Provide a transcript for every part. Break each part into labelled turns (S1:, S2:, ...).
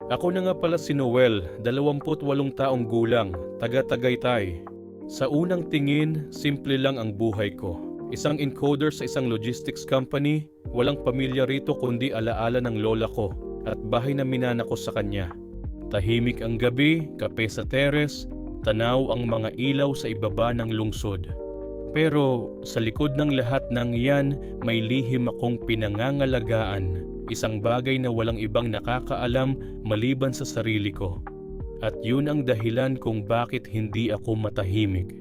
S1: Ako na nga pala si Noel, 28 taong gulang, taga Tagaytay. Sa unang tingin, simple lang ang buhay ko. Isang encoder sa isang logistics company, walang pamilya rito kundi alaala ng lola ko at bahay na minana ko sa kanya. Tahimik ang gabi, kape sa teres, tanaw ang mga ilaw sa ibaba ng lungsod. Pero sa likod ng lahat ng yan, may lihim akong pinangangalagaan. Isang bagay na walang ibang nakakaalam maliban sa sarili ko. At yun ang dahilan kung bakit hindi ako matahimik.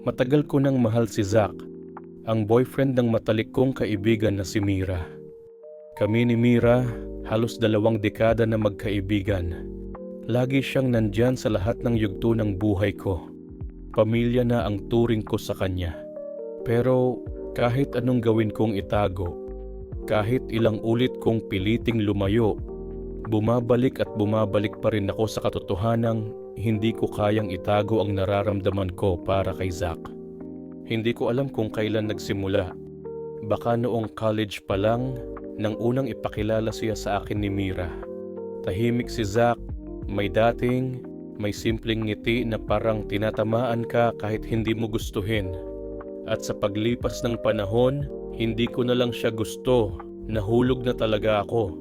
S1: Matagal ko nang mahal si Zach, ang boyfriend ng matalik kong kaibigan na si Mira. Kami ni Mira, halos 2 dekada na magkaibigan. Lagi siyang nandyan sa lahat ng yugto ng buhay ko. Pamilya na ang turing ko sa kanya. Pero kahit anong gawin kong itago, kahit ilang ulit kong piliting lumayo, bumabalik at bumabalik pa rin ako sa katotohanang hindi ko kayang itago ang nararamdaman ko para kay Zach. Hindi ko alam kung kailan nagsimula. Baka noong college pa lang nang unang ipakilala siya sa akin ni Mira. Tahimik si Zach, may dating, may simpleng ngiti na parang tinatamaan ka kahit hindi mo gustuhin. At sa paglipas ng panahon, hindi ko na lang siya gusto, nahulog na talaga ako.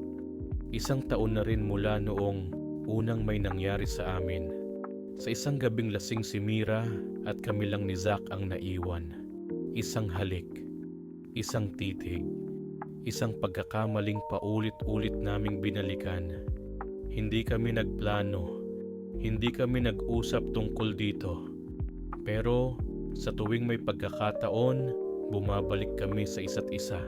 S1: 1 taon na rin mula noong unang may nangyari sa amin. Sa isang gabing lasing si Mira at kami lang ni Zach ang naiwan. Isang halik, isang titig, isang pagkakamaling paulit-ulit naming binalikan. Hindi kami nagplano, hindi kami nag-usap tungkol dito. Pero sa tuwing may pagkakataon, bumabalik kami sa isa't isa.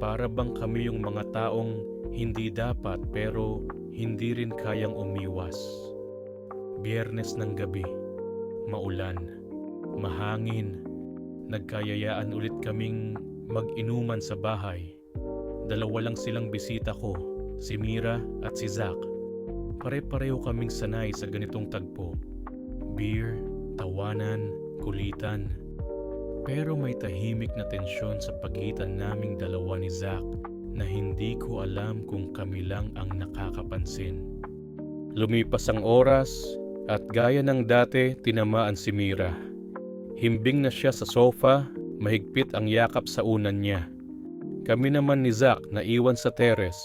S1: Para bang kami yung mga taong hindi dapat pero hindi rin kayang umiwas. Biyernes ng gabi, maulan, mahangin, nagkayayaan ulit kaming mag-inuman sa bahay. 2 lang silang bisita ko, si Mira at si Zach. Pare-pareho kaming sanay sa ganitong tagpo. Beer, tawanan, kulitan. Pero may tahimik na tensyon sa pagitan naming 2 ni Zach na hindi ko alam kung kami lang ang nakakapansin. Lumipas ang oras at gaya ng dati tinamaan si Mira. Himbing na siya sa sofa, mahigpit ang yakap sa unan niya. Kami naman ni Zach naiwan sa teres.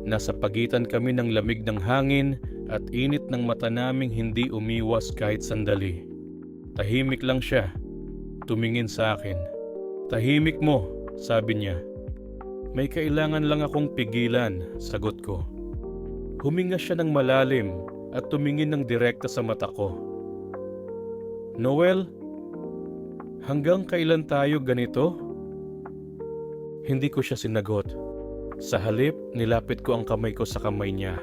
S1: Nasa pagitan kami ng lamig ng hangin at init ng mata naming hindi umiwas kahit sandali. Tahimik lang siya. Tumingin sa akin. "Tahimik mo," sabi niya. "May kailangan lang akong pigilan," sagot ko. Huminga siya ng malalim at tumingin ng direkta sa mata ko. "Noel, hanggang kailan tayo ganito?" Hindi ko siya sinagot. Sa halip, nilapit ko ang kamay ko sa kamay niya.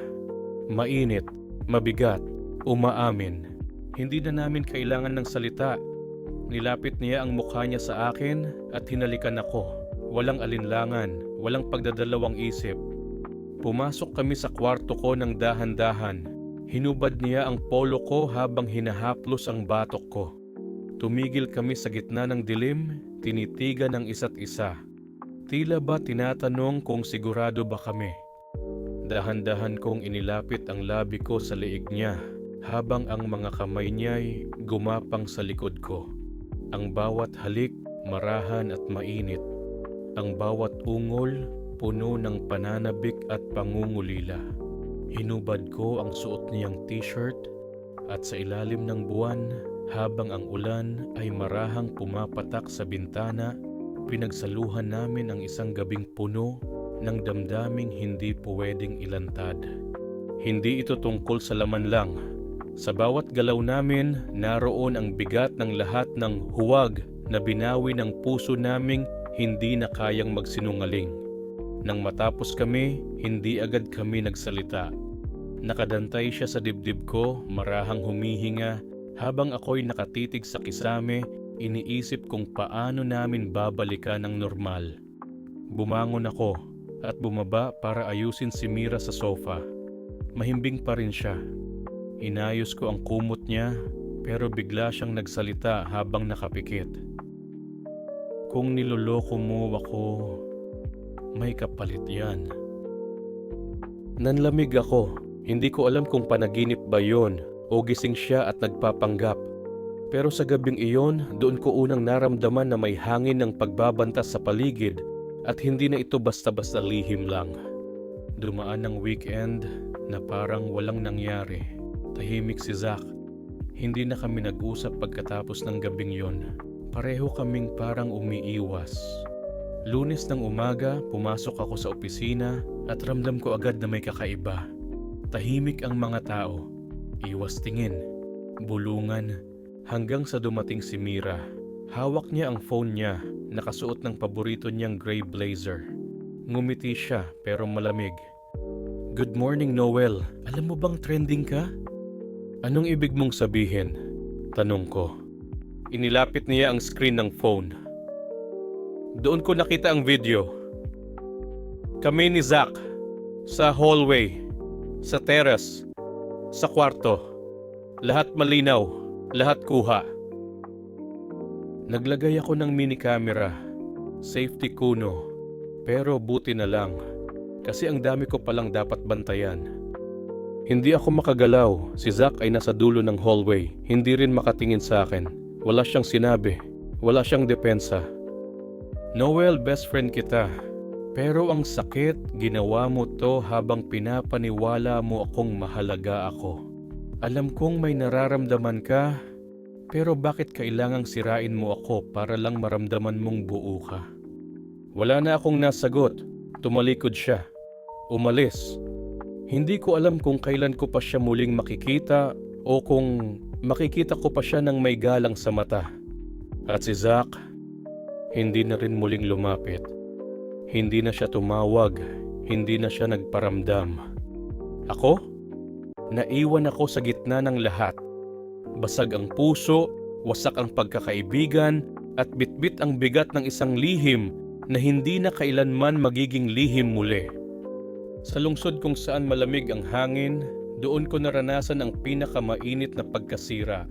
S1: Mainit, mabigat, umaamin. Hindi na namin kailangan ng salita. Nilapit niya ang mukha niya sa akin at hinalikan ako. Walang alinlangan, walang pagdadalawang isip. Pumasok kami sa kwarto ko ng dahan-dahan. Hinubad niya ang polo ko habang hinahaplos ang batok ko. Tumigil kami sa gitna ng dilim, tinitigan ng isa't isa. Tila ba tinatanong kung sigurado ba kami. Dahan-dahan kong inilapit ang labi ko sa leeg niya habang ang mga kamay niya'y gumapang sa likod ko. Ang bawat halik, marahan at mainit. Ang bawat ungol, puno ng pananabik at pangungulila. Hinubad ko ang suot niyang t-shirt at sa ilalim ng buwan, habang ang ulan ay marahang pumapatak sa bintana, pinagsaluhan namin ang isang gabing puno ng damdaming hindi pwedeng ilantad. Hindi ito tungkol sa laman lang. Sa bawat galaw namin, naroon ang bigat ng lahat ng huwag na binawi ng puso naming hindi na kayang magsinungaling. Nang matapos kami, hindi agad kami nagsalita. Nakadantay siya sa dibdib ko, marahang humihinga, habang ako'y nakatitig sa kisame, iniisip kung paano namin babalikan ng normal. Bumangon ako at bumaba para ayusin si Mira sa sofa. Mahimbing pa rin siya. Inayos ko ang kumot niya pero bigla siyang nagsalita habang nakapikit. "Kung niloloko mo ako, may kapalit yan." Nanlamig ako. Hindi ko alam kung panaginip ba yon o gising siya at nagpapanggap. Pero sa gabing iyon, doon ko unang naramdaman na may hangin ng pagbabanta sa paligid at hindi na ito basta-basta lihim lang. Dumaan ng weekend na parang walang nangyari. Tahimik si Zach. Hindi na kami nag-usap pagkatapos ng gabing yon. Pareho kaming parang umiiwas. Lunes ng umaga, pumasok ako sa opisina at ramdam ko agad na may kakaiba. Tahimik ang mga tao. Iwas tingin. Bulungan. Hanggang sa dumating si Mira. Hawak niya ang phone niya, nakasuot ng paborito niyang gray blazer. Ngumiti siya pero malamig. Good morning, Noel. Alam mo bang trending ka? Anong ibig mong sabihin? Tanong ko. Inilapit niya ang screen ng phone. Doon ko nakita ang video. Kami ni Zach, sa hallway, sa terrace, sa kwarto. Lahat malinaw. Lahat kuha. Naglagay ako ng mini camera, safety kuno, pero buti na lang kasi ang dami ko palang dapat bantayan. Hindi ako makagalaw, si Zach ay nasa dulo ng hallway, hindi rin makatingin sa akin. Wala siyang sinabi, wala siyang depensa. Noel, best friend kita, pero ang sakit, ginawa mo to habang pinapaniwala mo akong mahalaga ako. Alam kong may nararamdaman ka, pero bakit kailangang sirain mo ako para lang maramdaman mong buo ka? Wala na akong nasagot. Tumalikod siya. Umalis. Hindi ko alam kung kailan ko pa siya muling makikita o kung makikita ko pa siya ng may galang sa mata. At si Zach, hindi na rin muling lumapit. Hindi na siya tumawag. Hindi na siya nagparamdam. Ako? Naiwan ako sa gitna ng lahat. Basag ang puso, wasak ang pagkakaibigan, at bitbit ang bigat ng isang lihim na hindi na kailanman magiging lihim muli. Sa lungsod kung saan malamig ang hangin, doon ko naranasan ang pinakamainit na pagkasira.